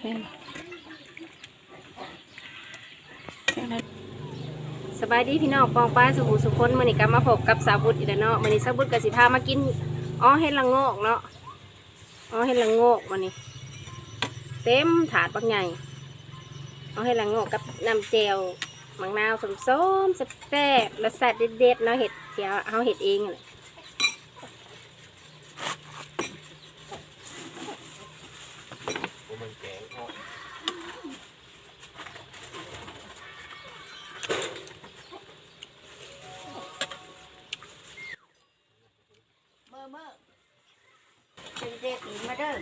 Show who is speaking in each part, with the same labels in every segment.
Speaker 1: สบายดีพี่น้องปองป้าสุขุสุคนมื้อนี้ก็มาพบกับสาวบุตรอีกแล้วเนาะมื้อนี้สาวบุตรก็สิพามากินเฮ็ดละโงกเนาะเฮ็ดละโงกมื้อนี้เต็มถาดบักใหญ่เฮ็ดละโงกกับน้ำแจ่วมะนาวส้มๆแซ่บๆรสชาติเด็ดๆเนาะเฮ็ดเดี๋ยวเฮาเฮ็ดเองนั่นแหละ
Speaker 2: เด็กๆมาเด้อ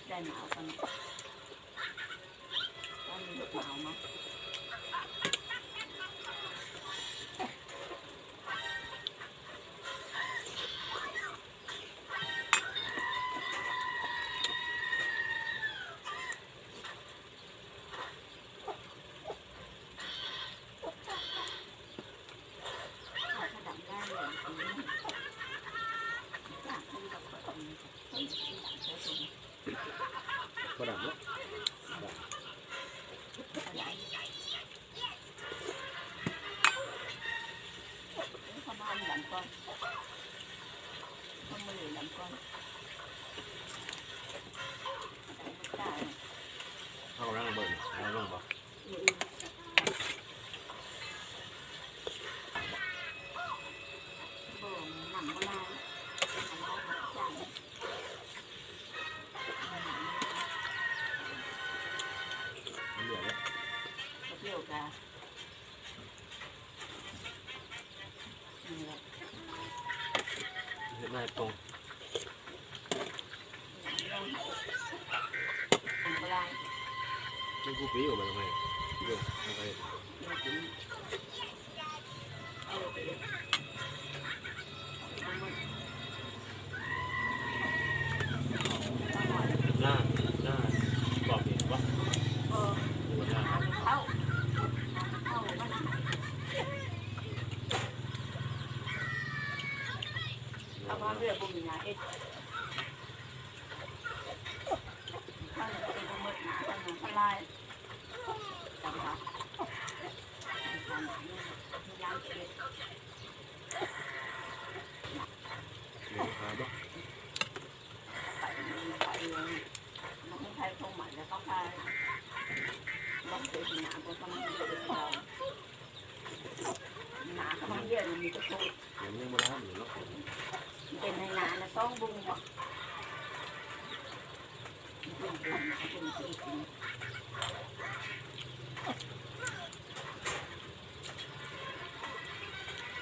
Speaker 2: ได้หนาวกันได้มีหนาวมั้ย
Speaker 3: ก็ดับแล้ว
Speaker 2: ประมาณหลังก่อนมันมือหลังก่อน
Speaker 3: เอาร่างเบิ่งเอาร่างบ่
Speaker 2: หนังโบราณเกี่ยวกับ
Speaker 3: เห็นหน้าตรงไม่กูปีออกมาทำไมเดี๋ยวทำไมหน้าบอกเองว่าดูหน้า
Speaker 2: เอามาเรียกบุญนาเอ็ดท่านเป็นคนมืดหนาท่านทลายจำค่ะท่านพยายามเก็บ
Speaker 3: เดี๋ยวหาบ่
Speaker 2: ไปมันไม่ใช่ตรงหมายแล้วก็พาลองเจอหนาบนกำลังเยอะเราหนากำลังเยอะมีกระตุ้น
Speaker 3: เดี๋ยวยังมาล้างอยู่เนาะ
Speaker 2: เป็นในนานะต้องบุ้งว่ะเป็นที่กิน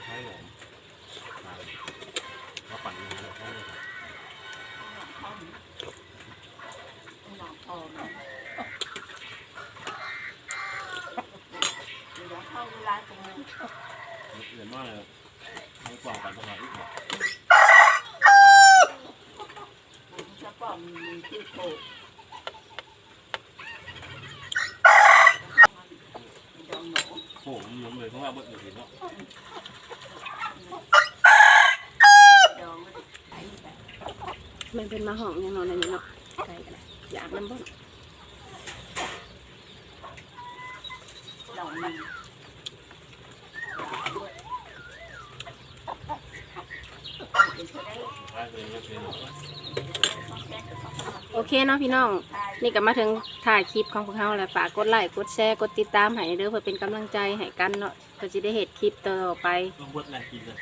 Speaker 3: ใช่หรอมาปั่นงานเลยใช่ไหมครับ
Speaker 2: หนอกพอมันเดี๋ยวเข้าเวลาตรงนี้
Speaker 3: เดี๋ยวมาให้กวางปั่นตลอดอีกเหรอ
Speaker 2: ผมจะป้อมมีที่โตยอมหนู
Speaker 3: โอ้ยยังเลยเพราะว่าเบิดอยู่เนาะ
Speaker 2: ยอมไม่ใช่แบบ
Speaker 1: มันเป็นมาห้องยังนอนอันนี้เนาะไก่กันเลยอยากน้ำบ่น
Speaker 2: เรามีเป็นจะได้
Speaker 3: ใช่เลยยังเป็นหรอ
Speaker 2: ต้องแก้กับสองคน
Speaker 1: โอเคเนาะพี่น้อง นี่ก็มาถึงถ่ายคลิปของพวกเราแล้วฝากกดไลค์กดแชร์กดติดตามให้เด้อเพื่อเป็นกำลังใจให้กันเนาะเพื่อจะได้เห็นคลิปต่อไป
Speaker 3: ต้องเบิดแรงกินเลย